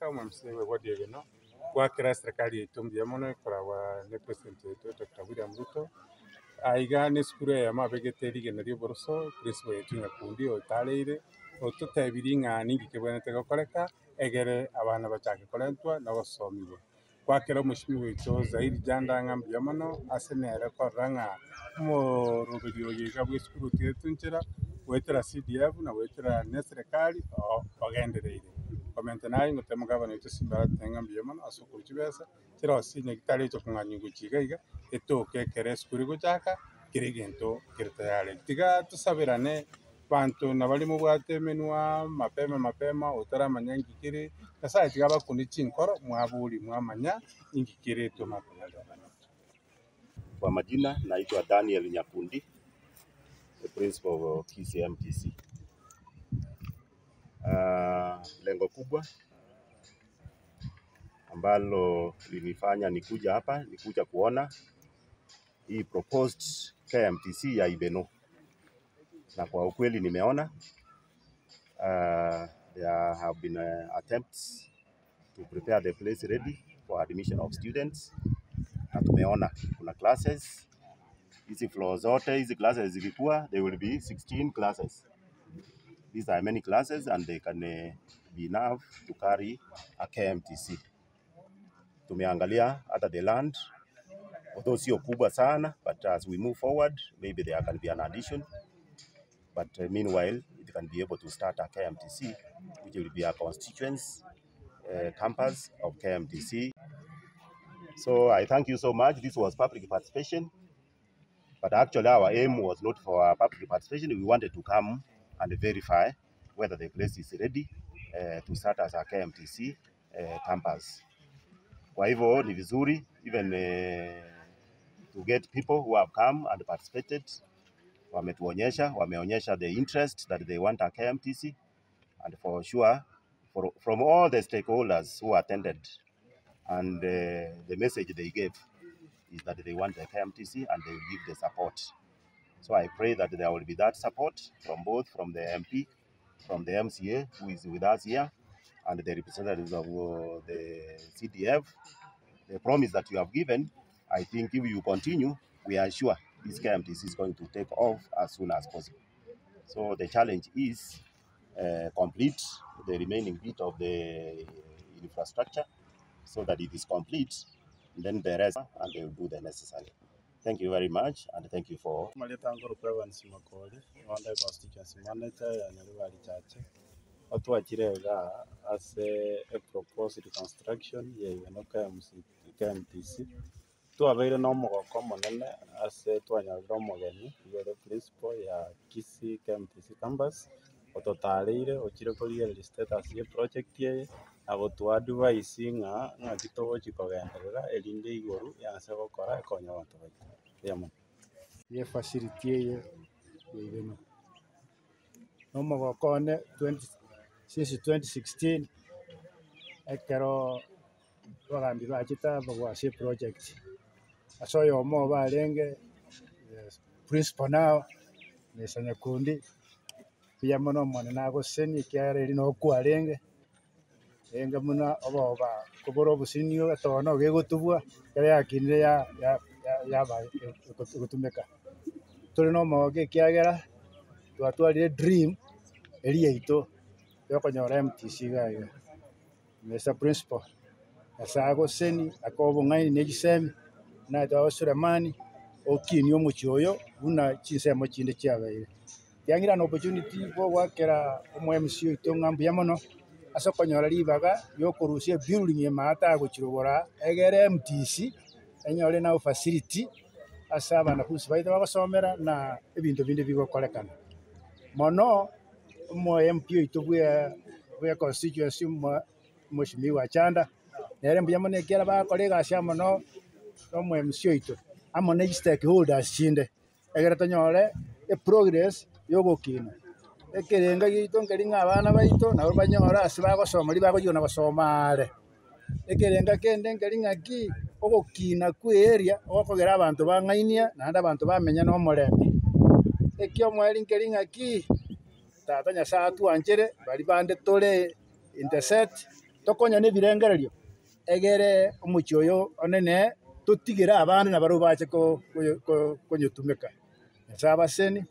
kama msewe wadi no kwa kira serikali itumbia mono kwa ne president Dr. William Ruto aiga ne skuru ya mabegete generio boroso principal yetunya kundi otaleire otutebiri ng'ani ngikebwenete gokoreka egere abana bachake korentwa na gosomiwa kwakera mushimi wicho zaidi janda ngambia mono asenere koranga mo roberio yiga bweskuru tietunchira wetera CDF na wetera ne serikali ogendereire komenta nayi ngotema gabana ito simbara ngambia mono asoko chibesa kira sinye kitale cyo kunganyugo chiga etoke kere skuru gochaka kirigento kirtayale tiga tusabirane bantu nabali mu bwatemenwa mapema utaramanya ngikiri kasa tigaba kunichi nkoro mwabuli mwamanya ngikiri to mapema. Kwa majina naitwa Daniel Nyakundi, the principal of KCMTC. Lengo kubwa ambalo lilifanya nikuja hapa nikuja kuona hii proposed KMTC ya Ibeno, na kwa ukweli nimeona there have been attempts to prepare the place ready for admission of students, na tumeona kuna classes hizi floor zote hizi classes zilikuwa there will be 16 classes. These are many classes and they can be enough to carry a KMTC. Tumeangalia hata the land, although sio kubwa sana, but as we move forward maybe there can be an addition, but meanwhile it can be able to start a KMTC which will be a constituents campus of KMTC. So I thank you so much. This was public participation, but actually our aim was not for public participation. We wanted to come and verify whether the place is ready to start as a KMTC campus. Kwa hivyo ni vizuri even to get people who have come and participated. Wameonyesha the interest that they want a KMTC, and for sure from all the stakeholders who attended, and the message they gave is that they want the KMTC and they will give the support. So I pray that there will be that support from both from the MP, from the MCA who is with us here, and the representatives of the CDF. The promise that you have given, I think if you continue, we are sure this KMTC is going to take off as soon as possible. So the challenge is complete the remaining bit of the infrastructure so that it is complete, then the rest, and they will do the necessary. Thank you very much, and thank you for. Malitangoro Evans Makoli, one constituency manager and Rivari Church. Otuachirega as a proposed construction, KMTC. To avail no more common as a Tuanya the principal ya Kisi KMTC campus. Ototalire ochirokoli real estate as a project ye abo advise nga gitogo chikogenderera elinde iguru yanse gukora ekonya abantu baito ye facility ye ibeno no mogokone since 2016 ekero bagambi bachita bagwase project asoyo mo balenge principal now nesanya kundi pia mono mwana nago seni kyare rino kwarenge enga muna oba kuboro businio atono gegotubwa ya kinire ya ba gutumeka turi no moge kyagera twatwarire dream eri yaito yokonyora MTC gaga mesa principal asago seni akobo ngai negisemi na dawo Sulemani okini omuchoyo una chinsemo chinde kyabaire yangira no opportunity bo wakera omo MCO itongambia mono asokonyora libaga yokurusia building emata gochirobora egere MTC enyore na facility asaba na kusi baita bagosomera na ebintu binde bigokorekana mono omo MPO itobwe constituency moshimi wa Chanda nere mbia mono ekera bakorega cia mono omo MCO ito amo ne stakeholders chinde egere tonyore progress yogokina ekerenga gitu ngeringa abana baito nabo banyora asibagosoma libagojona basomare ekerenga kende ngeringa ki ogokina ku area okogera abantu bangainia na abantu bamenya no morembe ekyo mweri ngeringa ki tata nya saa tu anjere bali bande tole intercept tokonya ne birengererio egere omuchoyo onene tutigira abana na barubache konyotumika nsabaseni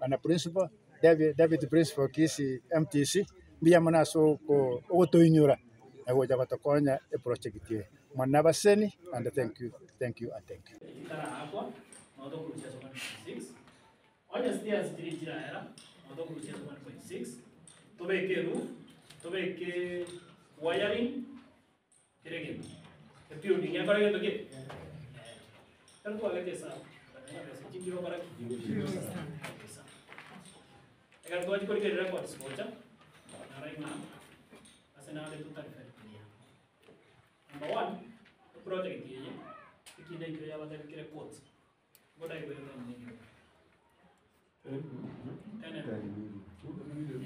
ana principal David principal kisi MTC mbia manaso ko otoinyura egoja batokonya e project ye manabaseni and thank you and thank you. Itara hapo moto kurushia 1.6 onya stairs tira era moto kurushia 1.6 tobeke roof tobeke wiring kirege building ya kare toke tanto agete sa jingiro para egar tuaji kori ke records bocha narai na asena de tutar fer number 1 project ye ikide kire ya badal kire quotes godai go yodan ne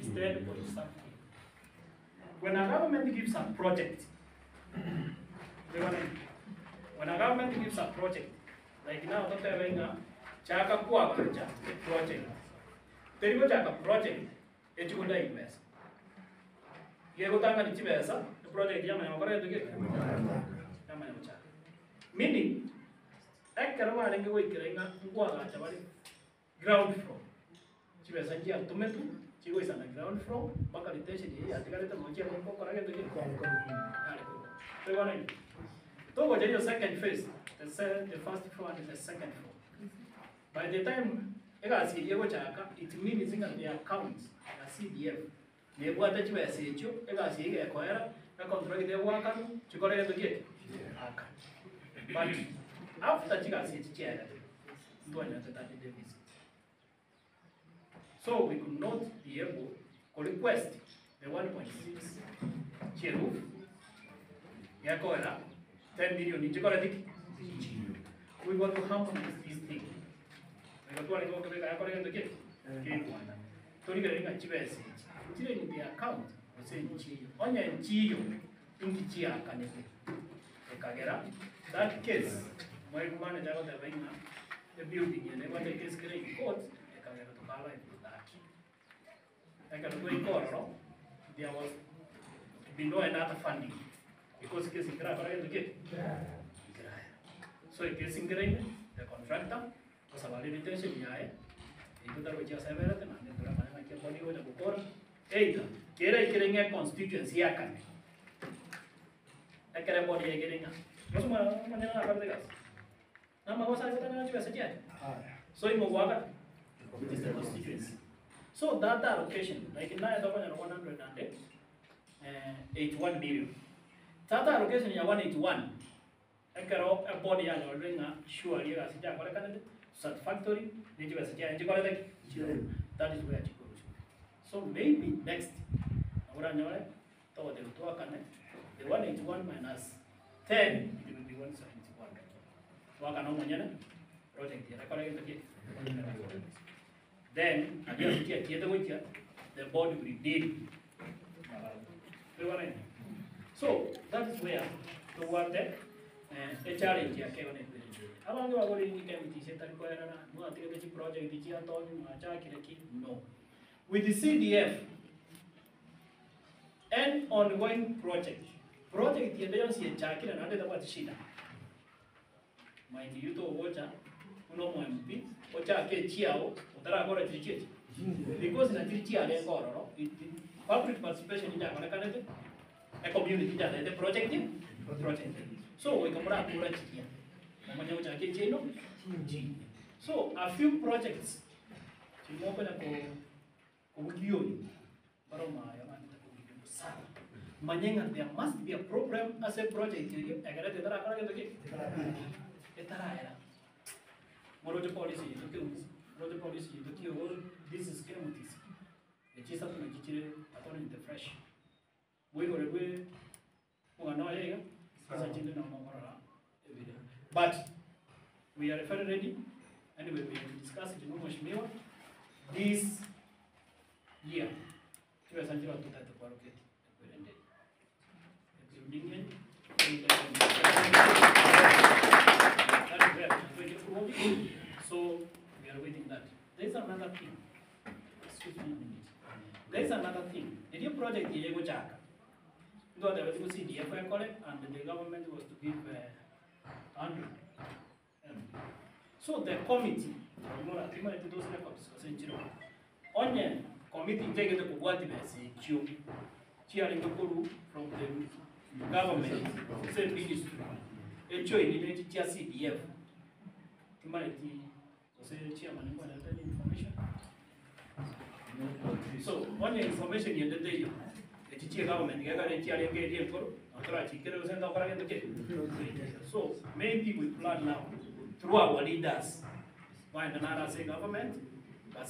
instead of something when a government gives a project when a government gives a project like now tota venga chaka kwa kacha project terigo chaka project echuda invest yego tanga ni chibesa project yama yakore tuge yama yacha meaning ekkara wale nge wikirenga ngwa gacha bali ground floor chibesa njia tumetu chigo isana ground floor baka liteshi ye atikaleta mochia ko korage tuge terigo to go your second phase the first floor and the second floor by the time ega CDF chaka it means inga the accounts ya CDF ne bwata chiba secho ega sige koera na control de waka chikore to get aka but after chiga secho chera ndo nya tata de visit so we could not be able to request the 1.6 cheru ya koera 10 million in chikore dik we want to harmonize this thing. We go to the account to get one. To get a chibes. In the account, we say on your Gio, in Gia can that case, my manager of the Vena, the building, and never take a great court, the Kagera to Kala into that. I can go in court, there was below another funding because case in Kagera to get. So it is ingrained, the contractor was a validation, into the which is a very body with a book. Either getting a constituency, I can. I can body getting a so in Mowaga, it is the constituency. So that allocation, like in 9,181 million. That allocation is 181. A body and a ringer, sure, you are satisfactory, that is where it goes. So maybe next, the 181 minus 10, it will be 171. Then, the body will deal. So that is where the work that a challenge here came in. Among our project, no. With the CDF and ongoing project, you don't see a jacket and another what shida. Mind you to watch no more MP, or jacket chiao, or that I got a ticket. Because in a ticket, public participation in Canada, a community that the project. So we come back to that here. So a few projects. There must be a program as a project. Policy, this is chemotherapy. The cheese up in the fresh. We were away. But we are very ready. Anyway, we will discuss it in Moshmewa this year. So we are waiting that. There's another thing. Excuse me a minute. There's another thing. The new project Diego Jaka. though there was CDF collect, and the government was to give 100. So the committee, onye committee take the kuwati basi chiu chiaring from the government, same ministry. Echo in the CDF. Humanity, so say chairman information. So one information in the day, the teacher government, the other chair engaged for so maybe we plan now through our leaders, by the Nara government, but